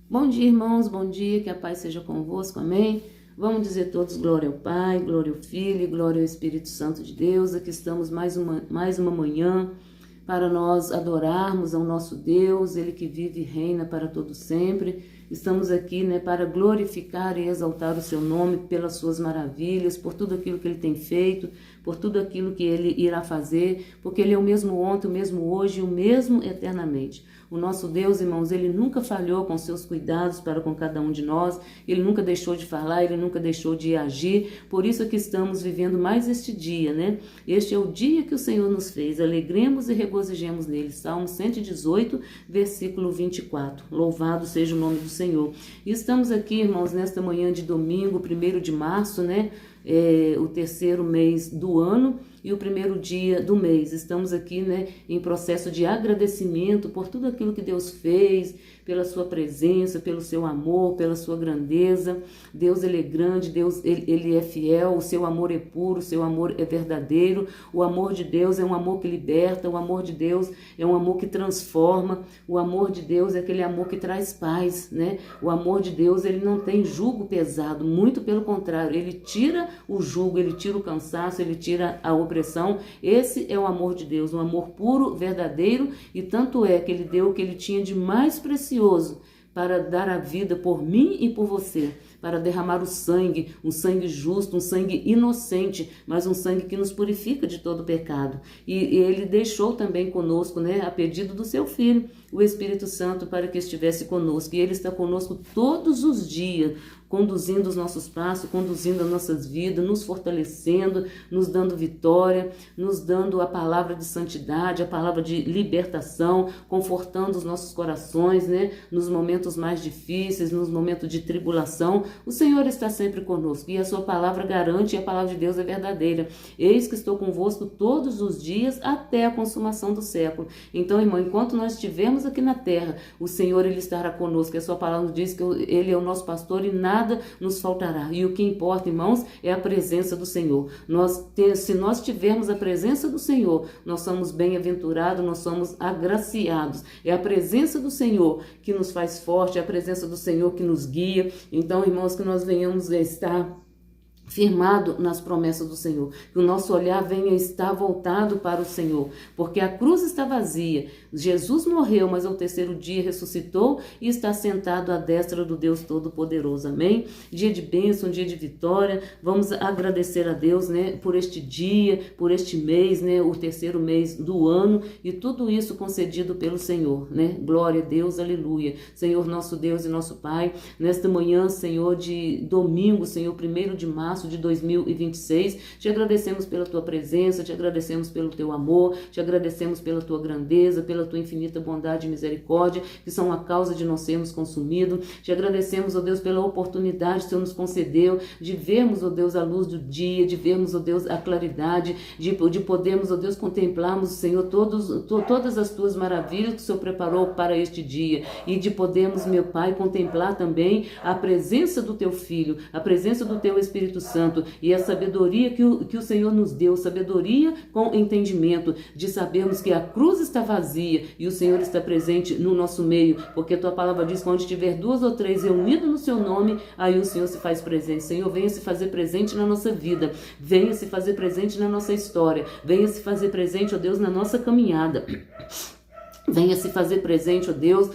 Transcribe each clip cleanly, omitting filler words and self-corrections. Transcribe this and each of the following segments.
Bom dia, irmãos, bom dia, que a paz seja convosco, amém? Vamos dizer todos glória ao Pai, glória ao Filho e glória ao Espírito Santo de Deus. Aqui estamos mais uma manhã para nós adorarmos ao nosso Deus, Ele que vive e reina para todo sempre. Estamos aqui, para glorificar e exaltar o seu nome pelas suas maravilhas, por tudo aquilo que Ele tem feito, por tudo aquilo que Ele irá fazer, porque Ele é o mesmo ontem, o mesmo hoje e o mesmo eternamente. O nosso Deus, irmãos, Ele nunca falhou com seus cuidados para com cada um de nós, Ele nunca deixou de falar, Ele nunca deixou de agir, por isso é que estamos vivendo mais este dia, Este é o dia que o Senhor nos fez, alegremos e regozijemos nele. Salmo 118, versículo 24. Louvado seja o nome do Senhor. E estamos aqui, irmãos, nesta manhã de domingo, 1º de março, o terceiro mês do ano e o primeiro dia do mês. Estamos aqui, em processo de agradecimento por tudo aquilo que Deus fez, pela sua presença, pelo seu amor, pela sua grandeza. Deus, Ele é grande, Deus, ele é fiel, o seu amor é puro, o seu amor é verdadeiro. O amor de Deus é um amor que liberta, o amor de Deus é um amor que transforma, o amor de Deus é aquele amor que traz paz, O amor de Deus, ele não tem jugo pesado, muito pelo contrário, ele tira o jugo, ele tira o cansaço, ele tira a opressão. Esse é o amor de Deus, um amor puro, verdadeiro, e tanto é que ele deu o que ele tinha de mais precioso para dar a vida por mim e por você, para derramar o sangue, um sangue justo, um sangue inocente, mas um sangue que nos purifica de todo pecado. E ele deixou também conosco, a pedido do seu Filho, o Espírito Santo, para que estivesse conosco. E ele está conosco todos os dias, conduzindo os nossos passos, conduzindo as nossas vidas, nos fortalecendo, nos dando vitória, nos dando a palavra de santidade, a palavra de libertação, confortando os nossos corações, nos momentos mais difíceis, nos momentos de tribulação. O Senhor está sempre conosco e a sua palavra garante, e a palavra de Deus é verdadeira. Eis que estou convosco todos os dias até a consumação do século. Então, irmão, enquanto nós estivermos aqui na terra, o Senhor, Ele estará conosco. A sua palavra diz que Ele é o nosso pastor e nada nos faltará. E o que importa, irmãos, é a presença do Senhor. Se nós tivermos a presença do Senhor, nós somos bem-aventurados, nós somos agraciados. É a presença do Senhor que nos faz forte, é a presença do Senhor que nos guia. Então, irmãos, que nós venhamos a estar firmado nas promessas do Senhor, que o nosso olhar venha estar voltado para o Senhor, porque a cruz está vazia, Jesus morreu, mas ao terceiro dia ressuscitou e está sentado à destra do Deus Todo-Poderoso, amém? Dia de bênção, dia de vitória. Vamos agradecer a Deus, por este dia, por este mês, o terceiro mês do ano, e tudo isso concedido pelo Senhor, Glória a Deus, aleluia. Senhor, nosso Deus e nosso Pai, nesta manhã, Senhor, de domingo, Senhor, 1º de março de 2026, te agradecemos pela tua presença, te agradecemos pelo teu amor, te agradecemos pela tua grandeza, pela tua infinita bondade e misericórdia, que são a causa de não sermos consumidos. Te agradecemos, ó Deus, pela oportunidade que o Senhor nos concedeu de vermos, ó Deus, a luz do dia, de vermos, ó Deus, a claridade, de podermos, ó Deus, contemplarmos, Senhor, todas as tuas maravilhas que o Senhor preparou para este dia, e de podermos, meu Pai, contemplar também a presença do teu Filho, a presença do teu Espírito Santo, e a sabedoria que o Senhor nos deu, sabedoria com entendimento, de sabermos que a cruz está vazia e o Senhor está presente no nosso meio, porque a tua palavra diz que onde tiver 2 ou 3 reunidos no seu nome, aí o Senhor se faz presente. Senhor, venha se fazer presente na nossa vida, venha se fazer presente na nossa história, venha se fazer presente, ó Deus, na nossa caminhada. Venha se fazer presente, ó Deus,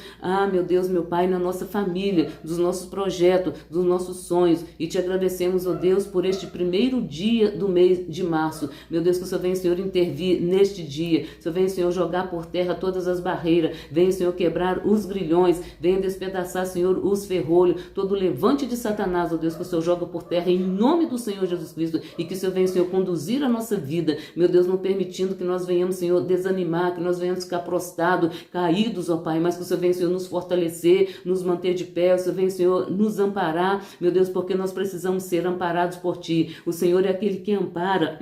meu Deus, meu Pai, na nossa família, dos nossos projetos, dos nossos sonhos. E te agradecemos, ó Deus, por este primeiro dia do mês de março. Meu Deus, que o Senhor venha, Senhor, intervir neste dia. O Senhor venha, Senhor, jogar por terra todas as barreiras. Venha, Senhor, quebrar os grilhões. Venha despedaçar, Senhor, os ferrolhos. Todo levante de Satanás, ó Deus, que o Senhor joga por terra em nome do Senhor Jesus Cristo. E que o Senhor venha, Senhor, conduzir a nossa vida. Meu Deus, não permitindo que nós venhamos, Senhor, desanimar, que nós venhamos ficar prostrados, caídos, ó Pai, mas que o Senhor venha, Senhor, nos fortalecer, nos manter de pé, o Senhor venha, Senhor, nos amparar, meu Deus, porque nós precisamos ser amparados por Ti. O Senhor é aquele que ampara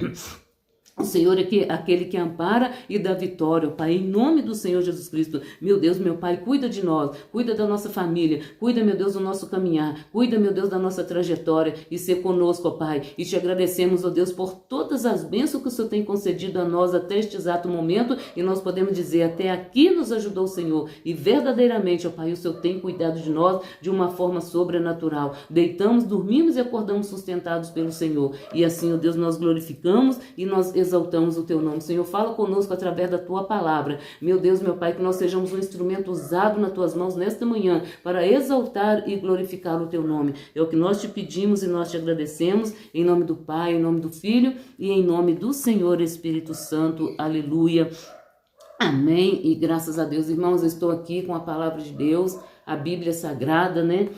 O Senhor é aquele que ampara e dá vitória, Pai, em nome do Senhor Jesus Cristo. Meu Deus, meu Pai, cuida de nós, cuida da nossa família, cuida, meu Deus, do nosso caminhar, cuida, meu Deus, da nossa trajetória e ser conosco, Pai. E te agradecemos, ó Deus, por todas as bênçãos que o Senhor tem concedido a nós até este exato momento, e nós podemos dizer, até aqui nos ajudou o Senhor, e verdadeiramente, ó Pai, o Senhor tem cuidado de nós de uma forma sobrenatural. Deitamos, dormimos e acordamos sustentados pelo Senhor, e assim, ó Deus, nós glorificamos e nós exaltamos o teu nome. Senhor, fala conosco através da tua palavra. Meu Deus, meu Pai, que nós sejamos um instrumento usado nas tuas mãos nesta manhã para exaltar e glorificar o teu nome. É o que nós te pedimos e nós te agradecemos, em nome do Pai, em nome do Filho e em nome do Senhor Espírito Santo. Aleluia. Amém. E graças a Deus, irmãos, eu estou aqui com a palavra de Deus, a Bíblia Sagrada, né?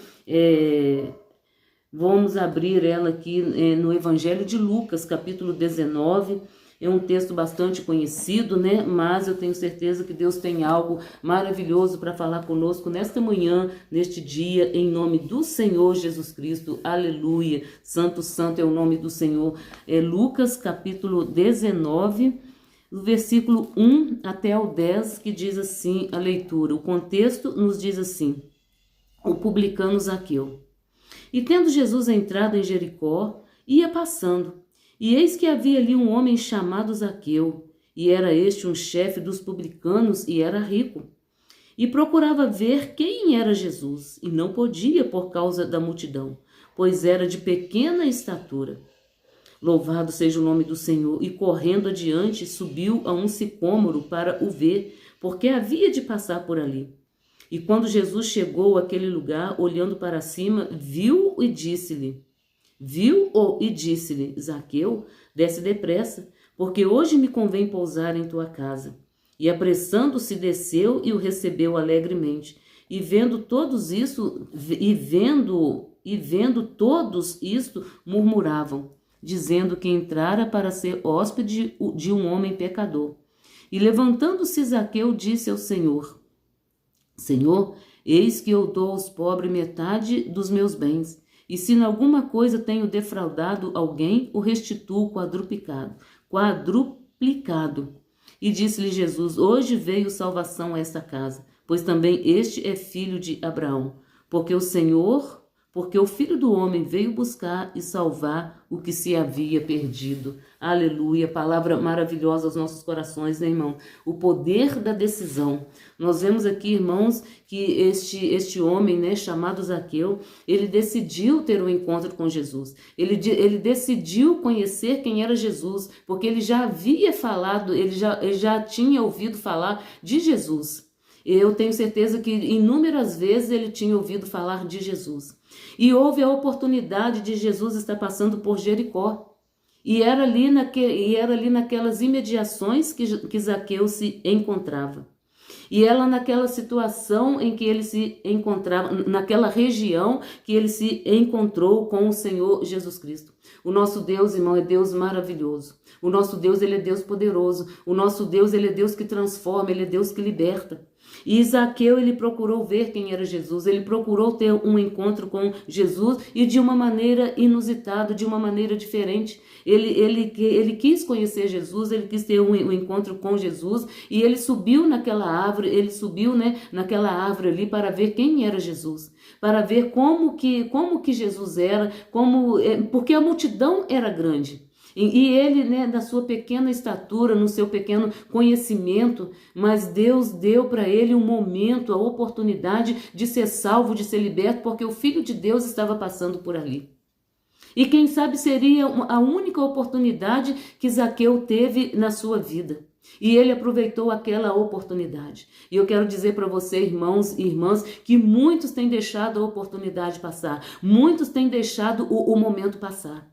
Vamos abrir ela aqui no Evangelho de Lucas, capítulo 19. É um texto bastante conhecido, né? Mas eu tenho certeza que Deus tem algo maravilhoso para falar conosco nesta manhã, neste dia, em nome do Senhor Jesus Cristo. Aleluia. Santo, santo é o nome do Senhor. Lucas, capítulo 19, do versículo 1 até o 10, que diz assim a leitura. O contexto nos diz assim: o publicano Zaqueu. E tendo Jesus entrado em Jericó, ia passando. E eis que havia ali um homem chamado Zaqueu, e era este um chefe dos publicanos e era rico. E procurava ver quem era Jesus, e não podia por causa da multidão, pois era de pequena estatura. Louvado seja o nome do Senhor, e correndo adiante subiu a um sicômoro para o ver, porque havia de passar por ali. E quando Jesus chegou àquele lugar, olhando para cima, viu-o e disse-lhe, Zaqueu, desce depressa, porque hoje me convém pousar em tua casa. E apressando-se desceu e o recebeu alegremente. E vendo todos isto, murmuravam, dizendo que entrara para ser hóspede de um homem pecador. E levantando-se Zaqueu, disse ao Senhor, Senhor, eis que eu dou aos pobres metade dos meus bens, e se em alguma coisa tenho defraudado alguém, o restituo quadruplicado. E disse-lhe Jesus, hoje veio salvação a esta casa, pois também este é filho de Abraão, porque o Filho do Homem veio buscar e salvar o que se havia perdido. Aleluia, palavra maravilhosa aos nossos corações, né, irmão? O poder da decisão. Nós vemos aqui, irmãos, que este homem, né, chamado Zaqueu, ele decidiu ter um encontro com Jesus. Ele decidiu conhecer quem era Jesus, porque ele já havia falado, ele já tinha ouvido falar de Jesus. Eu tenho certeza que inúmeras vezes ele tinha ouvido falar de Jesus. E houve a oportunidade de Jesus estar passando por Jericó. E era ali naquelas imediações que Zaqueu se encontrava. E ela naquela situação em que ele se encontrava, naquela região que ele se encontrou com o Senhor Jesus Cristo. O nosso Deus, irmão, é Deus maravilhoso. O nosso Deus, ele é Deus poderoso. O nosso Deus, ele é Deus que transforma, ele é Deus que liberta. E Zaqueu, ele procurou ver quem era Jesus, ele procurou ter um encontro com Jesus e de uma maneira inusitada, de uma maneira diferente. Ele quis conhecer Jesus, ele quis ter um encontro com Jesus e ele subiu naquela árvore, naquela árvore ali para ver quem era Jesus, para ver como que Jesus era, porque a multidão era grande. E ele, né, da sua pequena estatura, no seu pequeno conhecimento, mas Deus deu para ele um momento, a oportunidade de ser salvo, de ser liberto, porque o Filho de Deus estava passando por ali. E quem sabe seria a única oportunidade que Zaqueu teve na sua vida. E ele aproveitou aquela oportunidade. E eu quero dizer para você, irmãos e irmãs, que muitos têm deixado a oportunidade passar, muitos têm deixado o momento passar.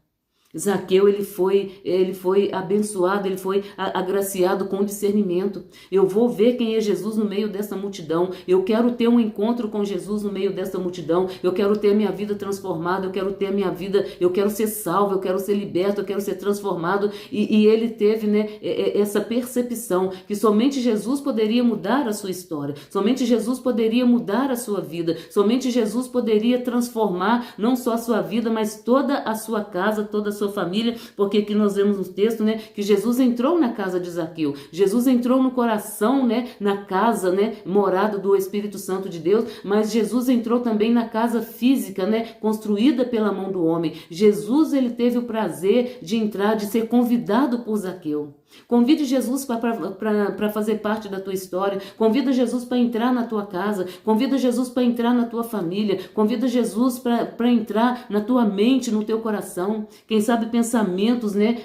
Zaqueu, ele foi abençoado, ele foi agraciado com discernimento. Eu vou ver quem é Jesus no meio dessa multidão. Eu quero ter um encontro com Jesus no meio dessa multidão. Eu quero ter minha vida transformada, eu quero ter minha vida, eu quero ser salvo, eu quero ser liberto, eu quero ser transformado. E ele teve, né, essa percepção que somente Jesus poderia mudar a sua história. Somente Jesus poderia mudar a sua vida. Somente Jesus poderia transformar não só a sua vida, mas toda a sua casa, toda a sua sua família, porque aqui nós vemos no texto, né, que Jesus entrou na casa de Zaqueu. Jesus entrou no coração, né, na casa, né, morada do Espírito Santo de Deus, mas Jesus entrou também na casa física, né, construída pela mão do homem. Jesus, ele teve o prazer de entrar, de ser convidado por Zaqueu. Convide Jesus para fazer parte da tua história. Convida Jesus para entrar na tua casa. Convida Jesus para entrar na tua família. Convida Jesus para entrar na tua mente, no teu coração. Quem sabe pensamentos, né,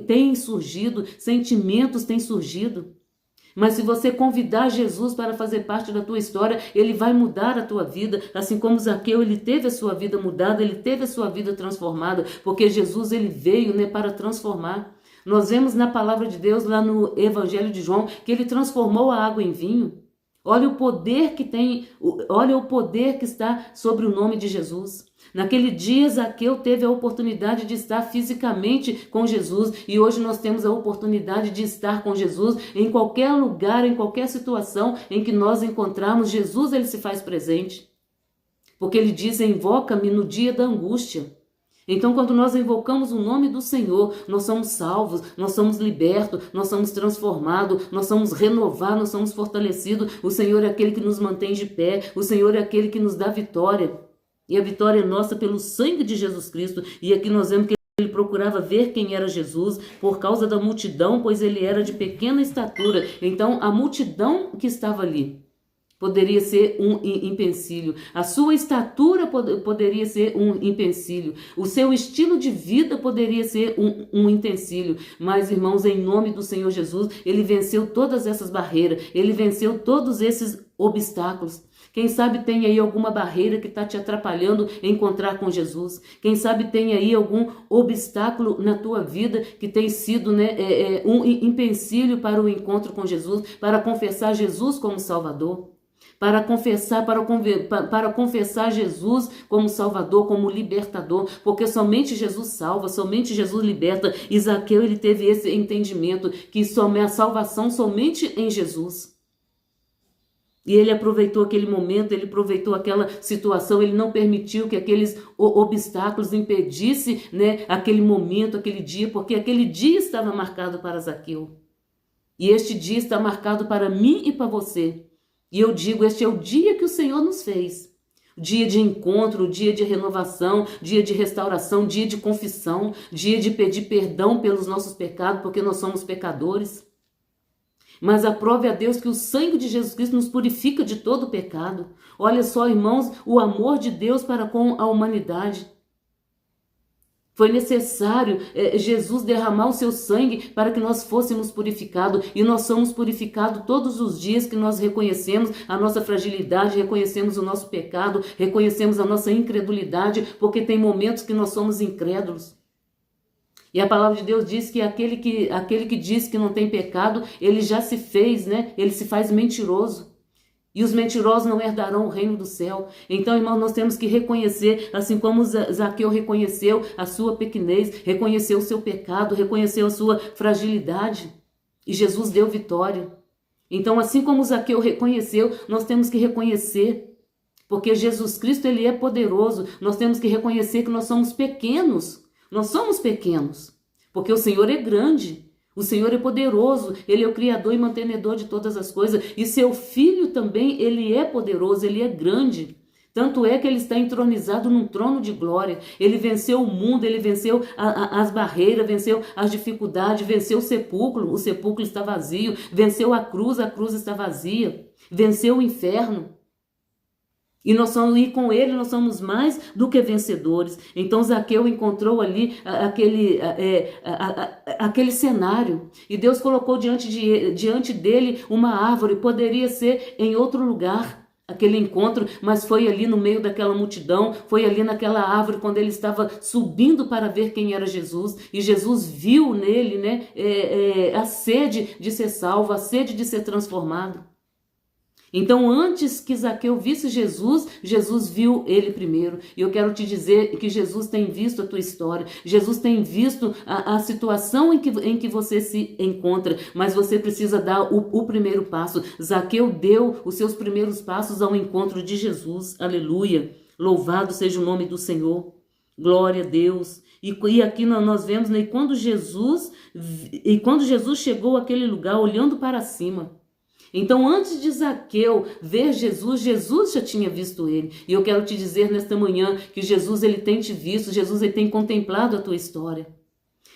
tem surgido, sentimentos têm surgido. Mas se você convidar Jesus para fazer parte da tua história, ele vai mudar a tua vida, assim como Zaqueu, ele teve a sua vida mudada, ele teve a sua vida transformada, porque Jesus, ele veio, né, para transformar. Nós vemos na palavra de Deus, lá no Evangelho de João, que ele transformou a água em vinho. Olha o poder que tem, olha o poder que está sobre o nome de Jesus. Naquele dia, Zaqueu teve a oportunidade de estar fisicamente com Jesus, e hoje nós temos a oportunidade de estar com Jesus em qualquer lugar, em qualquer situação em que nós encontrarmos. Jesus, ele se faz presente, porque ele diz: invoca-me no dia da angústia. Então, quando nós invocamos o nome do Senhor, nós somos salvos, nós somos libertos, nós somos transformados, nós somos renovados, nós somos fortalecidos. O Senhor é aquele que nos mantém de pé, o Senhor é aquele que nos dá vitória. E a vitória é nossa pelo sangue de Jesus Cristo. E aqui nós vemos que ele procurava ver quem era Jesus por causa da multidão, pois ele era de pequena estatura. Então, a multidão que estava ali poderia ser um empecilho. A sua estatura poderia ser um empecilho. O seu estilo de vida poderia ser um empecilho. Mas, irmãos, em nome do Senhor Jesus, ele venceu todas essas barreiras. Ele venceu todos esses obstáculos. Quem sabe tem aí alguma barreira que está te atrapalhando em encontrar com Jesus. Quem sabe tem aí algum obstáculo na tua vida que tem sido, né, um empecilho para o encontro com Jesus, para confessar Jesus como Salvador. Para confessar Jesus como Salvador, como libertador, porque somente Jesus salva, somente Jesus liberta. E Zaqueu, ele teve esse entendimento que a salvação somente em Jesus. E ele aproveitou aquele momento, ele aproveitou aquela situação, ele não permitiu que aqueles obstáculos impedissem, né, aquele momento, aquele dia, porque aquele dia estava marcado para Zaqueu. E este dia está marcado para mim e para você. E eu digo, este é o dia que o Senhor nos fez. Dia de encontro, dia de renovação, dia de restauração, dia de confissão, dia de pedir perdão pelos nossos pecados, porque nós somos pecadores. Mas aprove a Deus que o sangue de Jesus Cristo nos purifica de todo pecado. Olha só, irmãos, o amor de Deus para com a humanidade. Foi necessário Jesus derramar o seu sangue para que nós fôssemos purificados. E nós somos purificados todos os dias que nós reconhecemos a nossa fragilidade, reconhecemos o nosso pecado, reconhecemos a nossa incredulidade, porque tem momentos que nós somos incrédulos. E a palavra de Deus diz que aquele que diz que não tem pecado, ele já se fez, né? Ele se faz mentiroso. E os mentirosos não herdarão o reino do céu. Então, irmão, nós temos que reconhecer, assim como Zaqueu reconheceu a sua pequenez, reconheceu o seu pecado, reconheceu a sua fragilidade. E Jesus deu vitória. Então, assim como Zaqueu reconheceu, nós temos que reconhecer. Porque Jesus Cristo, ele é poderoso. Nós temos que reconhecer que nós somos pequenos. Nós somos pequenos. Porque o Senhor é grande. O Senhor é poderoso, Ele é o Criador e mantenedor de todas as coisas. E seu Filho também, Ele é poderoso, Ele é grande. Tanto é que Ele está entronizado num trono de glória. Ele venceu o mundo, Ele venceu as barreiras, venceu as dificuldades, venceu o sepulcro está vazio. Venceu a cruz está vazia. Venceu o inferno. E com ele nós somos mais do que vencedores. Então Zaqueu encontrou ali aquele cenário. E Deus colocou diante dele uma árvore. Poderia ser em outro lugar aquele encontro, mas foi ali no meio daquela multidão. Foi ali naquela árvore quando ele estava subindo para ver quem era Jesus. E Jesus viu nele, né, a sede de ser salvo, a sede de ser transformado. Então, antes que Zaqueu visse Jesus, Jesus viu ele primeiro. E eu quero te dizer que Jesus tem visto a tua história. Jesus tem visto a situação em que você se encontra. Mas você precisa dar o primeiro passo. Zaqueu deu os seus primeiros passos ao encontro de Jesus. Aleluia. Louvado seja o nome do Senhor. Glória a Deus. E aqui nós vemos, né, quando Jesus chegou àquele lugar, olhando para cima. Então, antes de Zaqueu ver Jesus, Jesus já tinha visto ele. E eu quero te dizer nesta manhã que Jesus, ele tem te visto, Jesus, ele tem contemplado a tua história.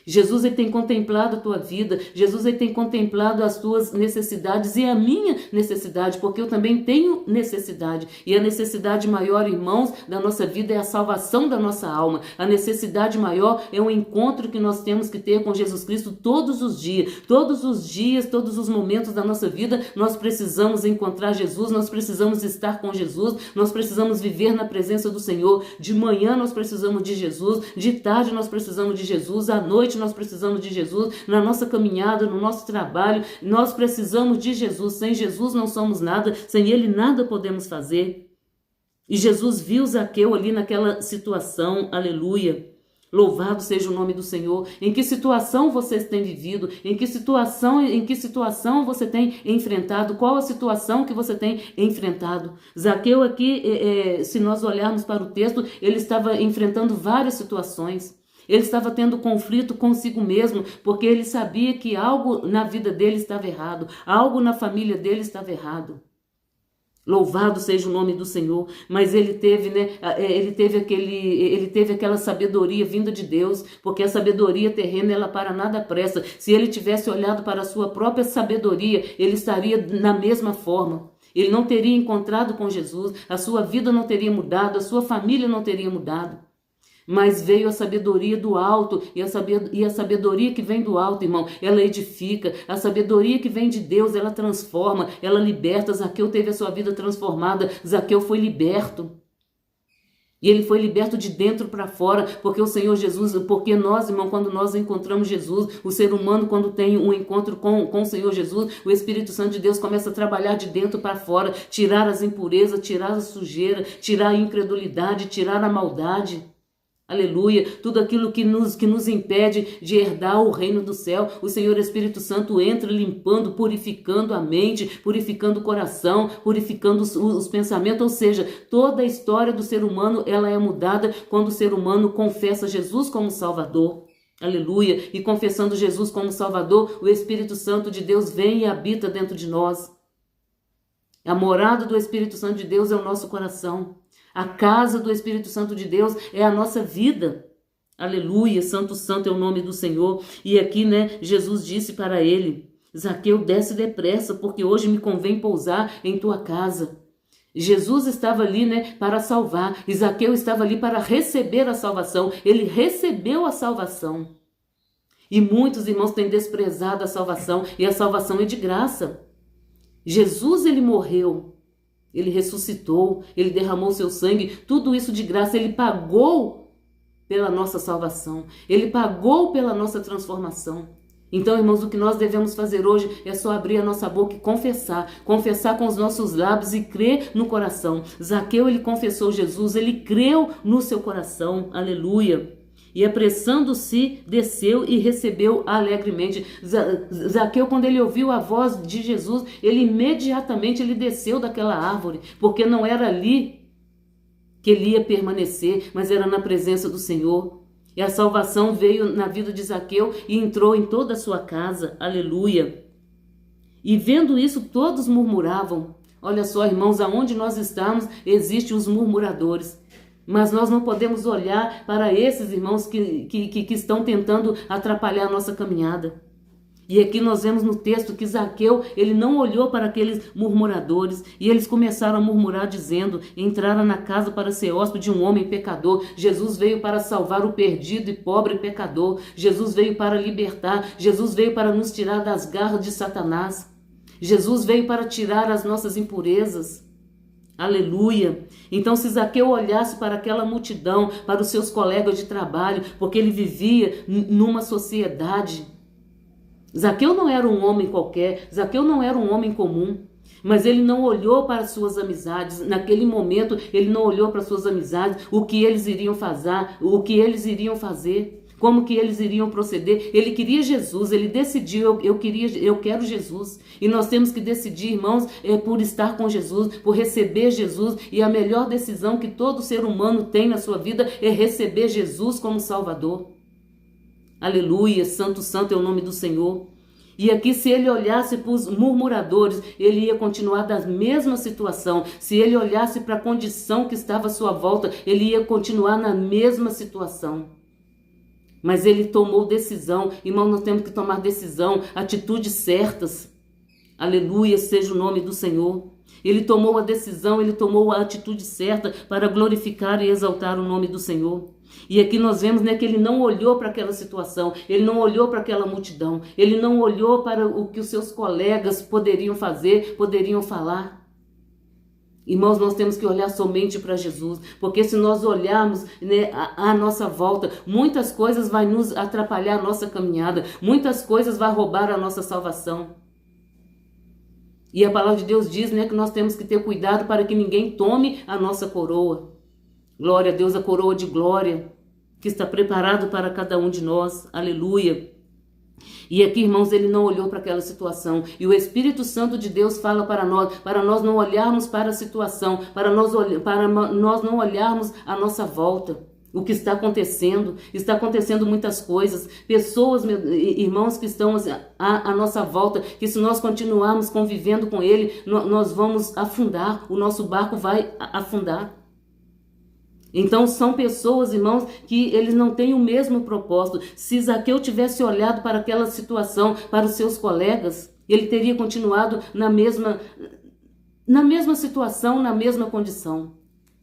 Jesus, ele tem contemplado a tua vida, Jesus, ele tem contemplado as tuas necessidades e a minha necessidade, porque eu também tenho necessidade. E a necessidade maior, irmãos, da nossa vida é a salvação da nossa alma. A necessidade maior é um encontro que nós temos que ter com Jesus Cristo todos os dias. Todos os dias, todos os momentos da nossa vida, nós precisamos encontrar Jesus, nós precisamos estar com Jesus, nós precisamos viver na presença do Senhor. De manhã nós precisamos de Jesus, de tarde nós precisamos de Jesus, à noite nós precisamos de Jesus, na nossa caminhada, no nosso trabalho, nós precisamos de Jesus. Sem Jesus não somos nada, sem Ele nada podemos fazer. E Jesus viu Zaqueu ali naquela situação, aleluia. Louvado seja o nome do Senhor. Em que situação você tem vivido? Em que situação você tem enfrentado? Qual a situação que você tem enfrentado? Zaqueu aqui, se nós olharmos para o texto, ele estava enfrentando várias situações. Ele estava tendo conflito consigo mesmo, porque ele sabia que algo na vida dele estava errado, algo na família dele estava errado. Louvado seja o nome do Senhor. Mas ele teve, ele teve aquela sabedoria vinda de Deus, porque a sabedoria terrena, ela para nada presta. Se ele tivesse olhado para a sua própria sabedoria, ele estaria na mesma forma. Ele não teria encontrado com Jesus, a sua vida não teria mudado, a sua família não teria mudado. Mas veio a sabedoria do alto, e a sabedoria que vem do alto, irmão, ela edifica. A sabedoria que vem de Deus, ela transforma, ela liberta. Zaqueu teve a sua vida transformada, Zaqueu foi liberto. E ele foi liberto de dentro para fora, porque o Senhor Jesus, porque nós, irmão, quando nós encontramos Jesus, o ser humano, quando tem um encontro com o Senhor Jesus, o Espírito Santo de Deus começa a trabalhar de dentro para fora, tirar as impurezas, tirar a sujeira, tirar a incredulidade, tirar a maldade. Aleluia, tudo aquilo que nos impede de herdar o reino do céu, o Senhor Espírito Santo entra limpando, purificando a mente, purificando o coração, purificando os pensamentos, ou seja, toda a história do ser humano, ela é mudada quando o ser humano confessa Jesus como Salvador. Aleluia, e confessando Jesus como Salvador, o Espírito Santo de Deus vem e habita dentro de nós. A morada do Espírito Santo de Deus é o nosso coração. A casa do Espírito Santo de Deus é a nossa vida. Aleluia, santo, santo é o nome do Senhor. E aqui, Jesus disse para ele, Zaqueu, desce depressa, porque hoje me convém pousar em tua casa. Jesus estava ali, para salvar. E Zaqueu estava ali para receber a salvação. Ele recebeu a salvação. E muitos irmãos têm desprezado a salvação. E a salvação é de graça. Jesus, ele morreu. Ele ressuscitou, ele derramou seu sangue, tudo isso de graça, ele pagou pela nossa salvação, ele pagou pela nossa transformação. Então, irmãos, o que nós devemos fazer hoje é só abrir a nossa boca e confessar com os nossos lábios e crer no coração. Zaqueu, ele confessou Jesus, ele creu no seu coração, aleluia. E apressando-se, desceu e recebeu alegremente. Zaqueu, quando ele ouviu a voz de Jesus, ele imediatamente desceu daquela árvore, porque não era ali que ele ia permanecer, mas era na presença do Senhor. E a salvação veio na vida de Zaqueu e entrou em toda a sua casa. Aleluia. E vendo isso, todos murmuravam. Olha só, irmãos, aonde nós estamos, existem os murmuradores. Mas nós não podemos olhar para esses irmãos que estão tentando atrapalhar a nossa caminhada. E aqui nós vemos no texto que Zaqueu, ele não olhou para aqueles murmuradores, e eles começaram a murmurar dizendo, entraram na casa para ser hóspede de um homem pecador. Jesus veio para salvar o perdido e pobre pecador. Jesus veio para libertar. Jesus veio para nos tirar das garras de Satanás. Jesus veio para tirar as nossas impurezas. Aleluia. Então, se Zaqueu olhasse para aquela multidão, para os seus colegas de trabalho, porque ele vivia numa sociedade. Zaqueu não era um homem qualquer, Zaqueu não era um homem comum, mas ele não olhou para suas amizades. Naquele momento, ele não olhou para suas amizades, o que eles iriam fazer, Como que eles iriam proceder? Ele queria Jesus, ele decidiu, eu quero Jesus. E nós temos que decidir, irmãos, por estar com Jesus, por receber Jesus. E a melhor decisão que todo ser humano tem na sua vida é receber Jesus como Salvador. Aleluia, santo, santo é o nome do Senhor. E aqui, se ele olhasse para os murmuradores, ele ia continuar da mesma situação. Se ele olhasse para a condição que estava à sua volta, ele ia continuar na mesma situação. Mas ele tomou decisão. Irmão, nós temos que tomar decisão, atitudes certas. Aleluia, seja o nome do Senhor. Ele tomou a decisão, ele tomou a atitude certa para glorificar e exaltar o nome do Senhor. E aqui nós vemos, né, que ele não olhou para aquela situação, ele não olhou para aquela multidão, ele não olhou para o que os seus colegas poderiam fazer, poderiam falar. Irmãos, nós temos que olhar somente para Jesus, porque se nós olharmos, né, à nossa volta, muitas coisas vão nos atrapalhar a nossa caminhada, muitas coisas vão roubar a nossa salvação. E a palavra de Deus diz, né, que nós temos que ter cuidado para que ninguém tome a nossa coroa. Glória a Deus, a coroa de glória que está preparado para cada um de nós. Aleluia. E aqui, irmãos, ele não olhou para aquela situação. E o Espírito Santo de Deus fala para nós não olharmos para a situação, para nós não olharmos à nossa volta. O que está acontecendo muitas coisas. Pessoas, irmãos, que estão à nossa volta, que se nós continuarmos convivendo com ele, nós vamos afundar, o nosso barco vai afundar. Então são pessoas, irmãos, que eles não têm o mesmo propósito. Se Zaqueu tivesse olhado para aquela situação, para os seus colegas, ele teria continuado na mesma situação, na mesma condição.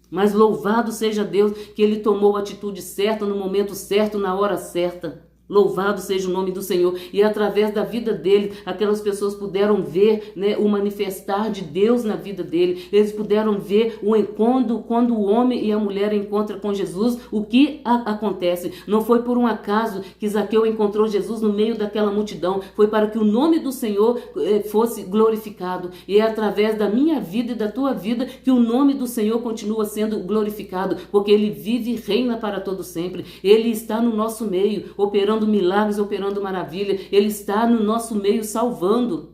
Mas louvado seja Deus que ele tomou a atitude certa, no momento certo, na hora certa. Louvado seja o nome do Senhor. E através da vida dele, aquelas pessoas puderam ver, né, o manifestar de Deus na vida dele. Eles puderam ver quando o homem e a mulher encontram com Jesus, o que acontece. Não foi por um acaso que Zaqueu encontrou Jesus no meio daquela multidão. Foi para que o nome do Senhor fosse glorificado. E é através da minha vida e da tua vida que o nome do Senhor continua sendo glorificado. Porque ele vive e reina para todo sempre. Ele está no nosso meio, operando milagres, operando maravilha. Ele está no nosso meio salvando.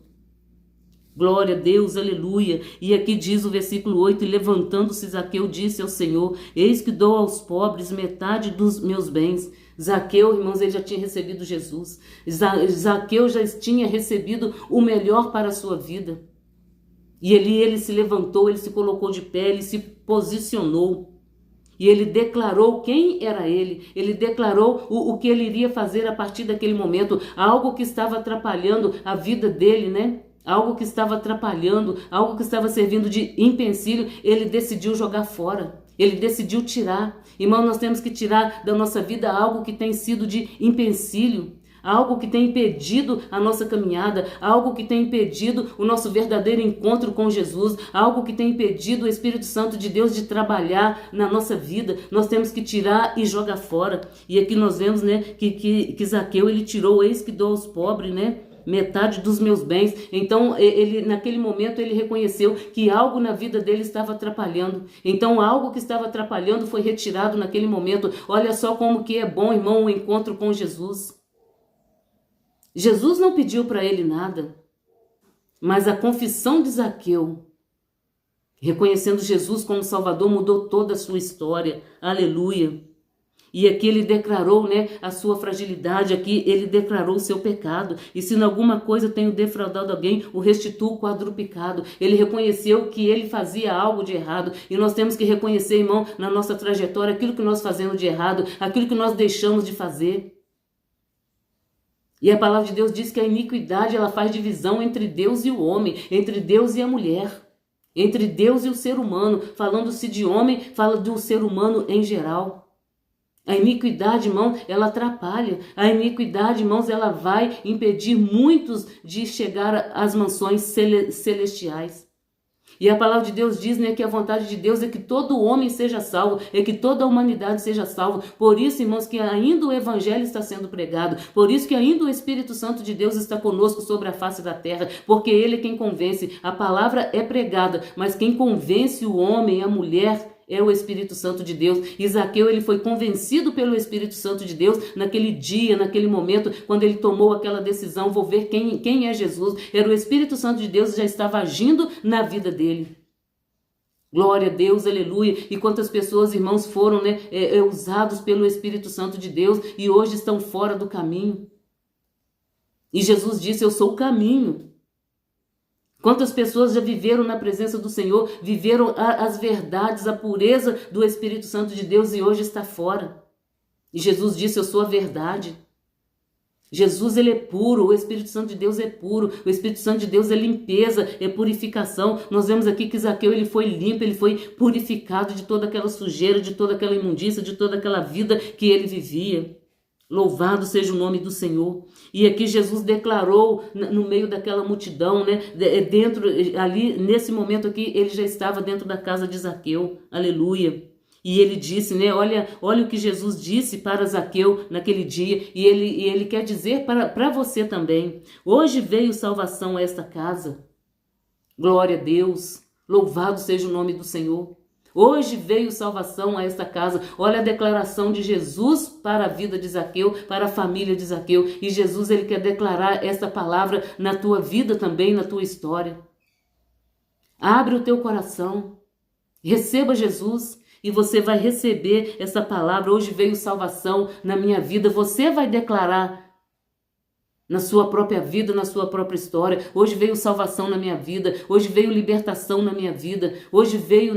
Glória a Deus, aleluia. E aqui diz o versículo 8, e levantando-se Zaqueu disse ao Senhor, eis que dou aos pobres metade dos meus bens. Zaqueu, irmãos, ele já tinha recebido Jesus. Zaqueu já tinha recebido o melhor para a sua vida. E ele se levantou, ele se colocou de pé, ele se posicionou. E ele declarou quem era ele declarou o que ele iria fazer a partir daquele momento, algo que estava atrapalhando a vida dele, né? Algo que estava atrapalhando, algo que estava servindo de empecilho, ele decidiu jogar fora, ele decidiu tirar. Irmão, nós temos que tirar da nossa vida algo que tem sido de empecilho, algo que tem impedido a nossa caminhada, algo que tem impedido o nosso verdadeiro encontro com Jesus, algo que tem impedido o Espírito Santo de Deus de trabalhar na nossa vida. Nós temos que tirar e jogar fora. E aqui nós vemos, né, que Zaqueu, ele tirou, eis que dou aos pobres, né, metade dos meus bens. Então, ele naquele momento, ele reconheceu que algo na vida dele estava atrapalhando. Então, algo que estava atrapalhando foi retirado naquele momento. Olha só como que é bom, irmão, o encontro com Jesus. Jesus não pediu para ele nada, mas a confissão de Zaqueu, reconhecendo Jesus como Salvador, mudou toda a sua história. Aleluia. E aqui ele declarou, né, a sua fragilidade, aqui ele declarou o seu pecado. E se em alguma coisa tenho defraudado alguém, o restituo quadruplicado. Ele reconheceu que ele fazia algo de errado. E nós temos que reconhecer, irmão, na nossa trajetória, aquilo que nós fazemos de errado, aquilo que nós deixamos de fazer. E a palavra de Deus diz que a iniquidade, ela faz divisão entre Deus e o homem, entre Deus e a mulher, entre Deus e o ser humano. Falando-se de homem, fala do ser humano em geral. A iniquidade, irmão, ela atrapalha. A iniquidade, irmãos, ela vai impedir muitos de chegar às mansões celestiais. E a palavra de Deus diz, né, que a vontade de Deus é que todo homem seja salvo, é que toda a humanidade seja salva. Por isso, irmãos, que ainda o evangelho está sendo pregado. Por isso que ainda o Espírito Santo de Deus está conosco sobre a face da terra, porque ele é quem convence. A palavra é pregada, mas quem convence o homem, a mulher, é o Espírito Santo de Deus. E Zaqueu, ele foi convencido pelo Espírito Santo de Deus naquele dia, naquele momento, quando ele tomou aquela decisão, vou ver quem é Jesus. Era o Espírito Santo de Deus que já estava agindo na vida dele. Glória a Deus, aleluia. E quantas pessoas, irmãos, foram usados pelo Espírito Santo de Deus e hoje estão fora do caminho. E Jesus disse, eu sou o caminho. Quantas pessoas já viveram na presença do Senhor, viveram as verdades, a pureza do Espírito Santo de Deus e hoje está fora. E Jesus disse, eu sou a verdade. Jesus, ele é puro, o Espírito Santo de Deus é puro, o Espírito Santo de Deus é limpeza, é purificação. Nós vemos aqui que Zaqueu, ele foi limpo, ele foi purificado de toda aquela sujeira, de toda aquela imundícia, de toda aquela vida que ele vivia. Louvado seja o nome do Senhor. E aqui Jesus declarou no meio daquela multidão, dentro ali, nesse momento aqui, ele já estava dentro da casa de Zaqueu. Aleluia. E ele disse, olha o que Jesus disse para Zaqueu naquele dia, e ele quer dizer para você também. Hoje veio salvação a esta casa. Glória a Deus. Louvado seja o nome do Senhor. Hoje veio salvação a esta casa. Olha a declaração de Jesus para a vida de Zaqueu, para a família de Zaqueu. E Jesus, ele quer declarar esta palavra na tua vida também, na tua história. Abre o teu coração. Receba Jesus e você vai receber essa palavra. Hoje veio salvação na minha vida. Você vai declarar na sua própria vida, na sua própria história. Hoje veio salvação na minha vida. Hoje veio libertação na minha vida. Hoje veio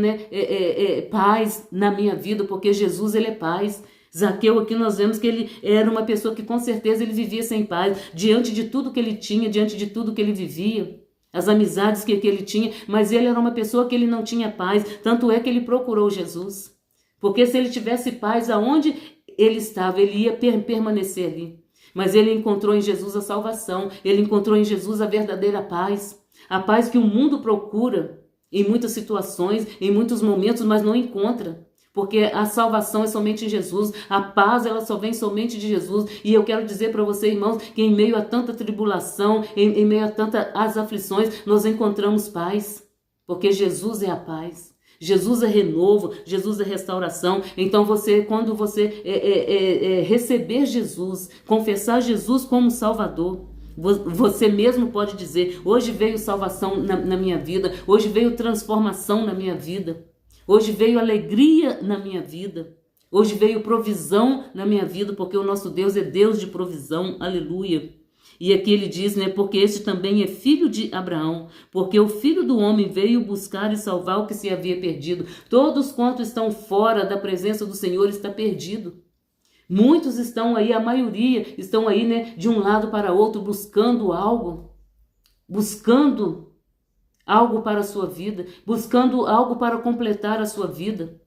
paz na minha vida, porque Jesus, ele é paz. Zaqueu aqui nós vemos que ele era uma pessoa que com certeza ele vivia sem paz, diante de tudo que ele tinha, diante de tudo que ele vivia, as amizades que ele tinha, mas ele era uma pessoa que ele não tinha paz, tanto é que ele procurou Jesus, porque se ele tivesse paz aonde ele estava, ele ia permanecer ali. Mas ele encontrou em Jesus a salvação, ele encontrou em Jesus a verdadeira paz, a paz que o mundo procura em muitas situações, em muitos momentos, mas não encontra, porque a salvação é somente em Jesus, a paz ela só vem somente de Jesus. E eu quero dizer para você, irmãos, que em meio a tanta tribulação, em meio a tantas aflições, nós encontramos paz, porque Jesus é a paz. Jesus é renovo, Jesus é restauração. Então quando você receber Jesus, confessar Jesus como Salvador, você mesmo pode dizer, hoje veio salvação na minha vida, hoje veio transformação na minha vida, hoje veio alegria na minha vida, hoje veio provisão na minha vida, porque o nosso Deus é Deus de provisão, aleluia. E aqui ele diz, porque este também é filho de Abraão, porque o Filho do Homem veio buscar e salvar o que se havia perdido. Todos quantos estão fora da presença do Senhor está perdido. Muitos estão aí, a maioria estão aí, de um lado para outro, buscando algo para a sua vida, buscando algo para completar a sua vida,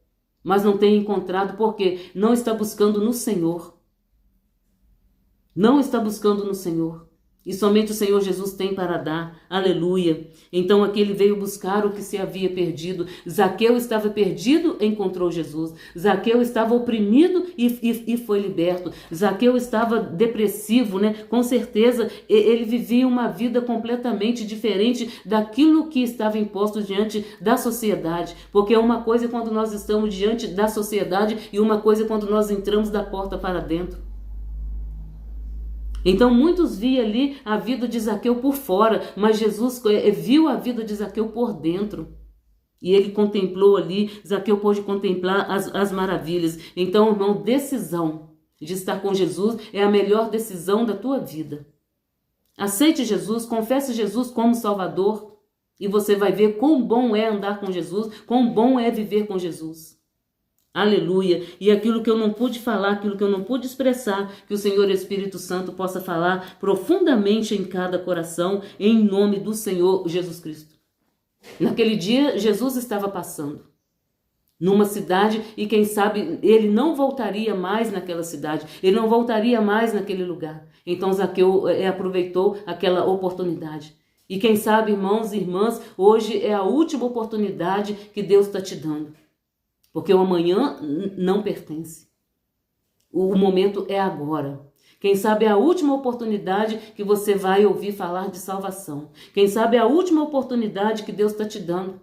mas não tem encontrado, porque não está buscando no Senhor. Não está buscando no Senhor. E somente o Senhor Jesus tem para dar. Aleluia. Então aqui ele veio buscar o que se havia perdido. Zaqueu estava perdido, encontrou Jesus. Zaqueu estava oprimido e foi liberto. Zaqueu estava depressivo, Com certeza ele vivia uma vida completamente diferente daquilo que estava imposto diante da sociedade. Porque uma coisa é quando nós estamos diante da sociedade e uma coisa é quando nós entramos da porta para dentro. Então muitos viam ali a vida de Zaqueu por fora, mas Jesus viu a vida de Zaqueu por dentro. E ele contemplou ali, Zaqueu pôde contemplar as maravilhas. Então, irmão, decisão de estar com Jesus é a melhor decisão da tua vida. Aceite Jesus, confesse Jesus como Salvador e você vai ver quão bom é andar com Jesus, quão bom é viver com Jesus. Aleluia. E aquilo que eu não pude falar, aquilo que eu não pude expressar, que o Senhor Espírito Santo possa falar profundamente em cada coração, em nome do Senhor Jesus Cristo. Naquele dia, Jesus estava passando numa cidade e quem sabe ele não voltaria mais naquela cidade, ele não voltaria mais naquele lugar. Então Zaqueu aproveitou aquela oportunidade. E quem sabe, irmãos e irmãs, hoje é a última oportunidade que Deus está te dando. Porque o amanhã não pertence. O momento é agora. Quem sabe é a última oportunidade que você vai ouvir falar de salvação. Quem sabe é a última oportunidade que Deus está te dando.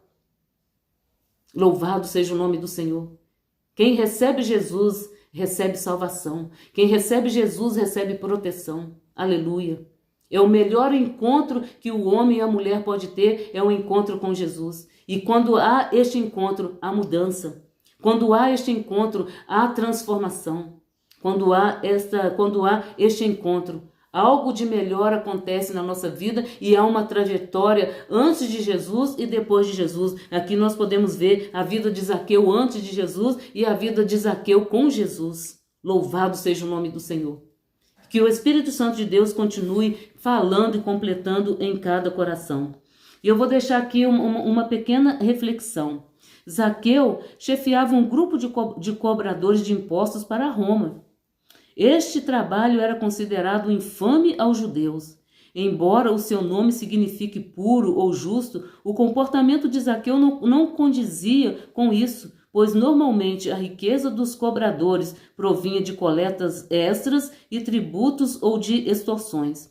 Louvado seja o nome do Senhor. Quem recebe Jesus recebe salvação. Quem recebe Jesus recebe proteção. Aleluia. É o melhor encontro que o homem e a mulher pode ter, é o encontro com Jesus. E quando há este encontro, há mudança. Quando há este encontro, há transformação. Quando há este encontro, algo de melhor acontece na nossa vida e há uma trajetória antes de Jesus e depois de Jesus. Aqui nós podemos ver a vida de Zaqueu antes de Jesus e a vida de Zaqueu com Jesus. Louvado seja o nome do Senhor. Que o Espírito Santo de Deus continue falando e completando em cada coração. E eu vou deixar aqui uma pequena reflexão. Zaqueu chefiava um grupo de cobradores de impostos para Roma. Este trabalho era considerado infame aos judeus. Embora o seu nome signifique puro ou justo, o comportamento de Zaqueu não condizia com isso, pois normalmente a riqueza dos cobradores provinha de coletas extras e tributos ou de extorsões.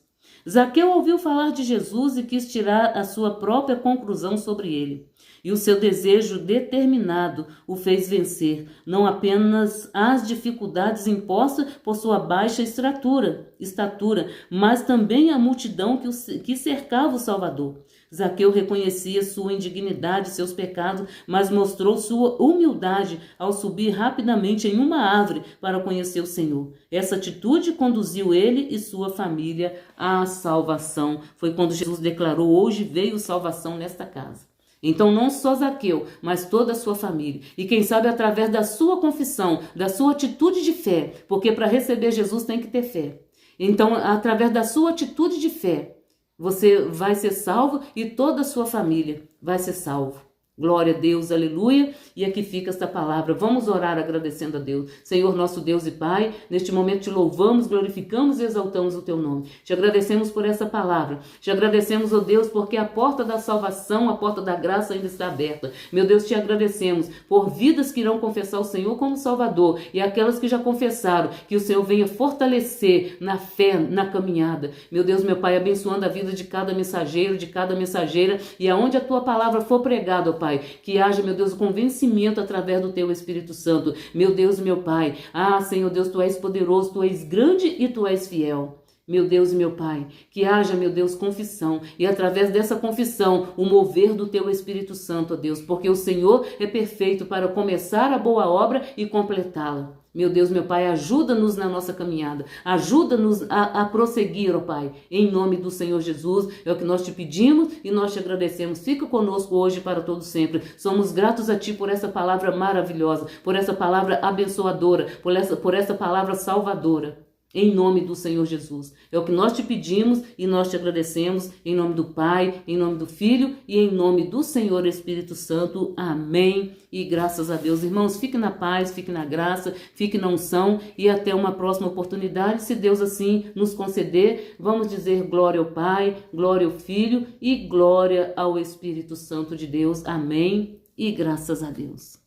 Zaqueu ouviu falar de Jesus e quis tirar a sua própria conclusão sobre ele. E o seu desejo determinado o fez vencer, não apenas as dificuldades impostas por sua baixa estatura, mas também a multidão que cercava o Salvador. Zaqueu reconhecia sua indignidade e seus pecados, mas mostrou sua humildade ao subir rapidamente em uma árvore para conhecer o Senhor. Essa atitude conduziu ele e sua família à salvação. Foi quando Jesus declarou: hoje veio salvação nesta casa. Então não só Zaqueu, mas toda a sua família. E quem sabe através da sua confissão, da sua atitude de fé, porque para receber Jesus tem que ter fé. Então, através da sua atitude de fé, você vai ser salvo e toda a sua família vai ser salvo. Glória a Deus, aleluia. E aqui fica esta palavra. Vamos orar agradecendo a Deus. Senhor, nosso Deus e Pai, neste momento te louvamos, glorificamos e exaltamos o teu nome. Te agradecemos por essa palavra. Te agradecemos, ó Deus, porque a porta da salvação, a porta da graça ainda está aberta. Meu Deus, te agradecemos por vidas que irão confessar o Senhor como Salvador e aquelas que já confessaram, que o Senhor venha fortalecer na fé, na caminhada. Meu Deus, meu Pai, abençoando a vida de cada mensageiro, de cada mensageira, e aonde a tua palavra for pregada, ó Pai, que haja, meu Deus, o convencimento através do teu Espírito Santo. Meu Deus, meu Pai, Senhor Deus, tu és poderoso, tu és grande e tu és fiel. Meu Deus e meu Pai, que haja, meu Deus, confissão, e através dessa confissão, o mover do teu Espírito Santo, ó Deus, porque o Senhor é perfeito para começar a boa obra e completá-la. Meu Deus, meu Pai, ajuda-nos na nossa caminhada, ajuda-nos a prosseguir, ó Pai, em nome do Senhor Jesus, é o que nós te pedimos e nós te agradecemos. Fica conosco hoje e para todo sempre. Somos gratos a Ti por essa palavra maravilhosa, por essa palavra abençoadora, por essa palavra salvadora. Em nome do Senhor Jesus. É o que nós te pedimos e nós te agradecemos. Em nome do Pai, em nome do Filho e em nome do Senhor Espírito Santo. Amém. E graças a Deus. Irmãos, fique na paz, fique na graça, fique na unção e até uma próxima oportunidade. Se Deus assim nos conceder, vamos dizer glória ao Pai, glória ao Filho e glória ao Espírito Santo de Deus. Amém. E graças a Deus.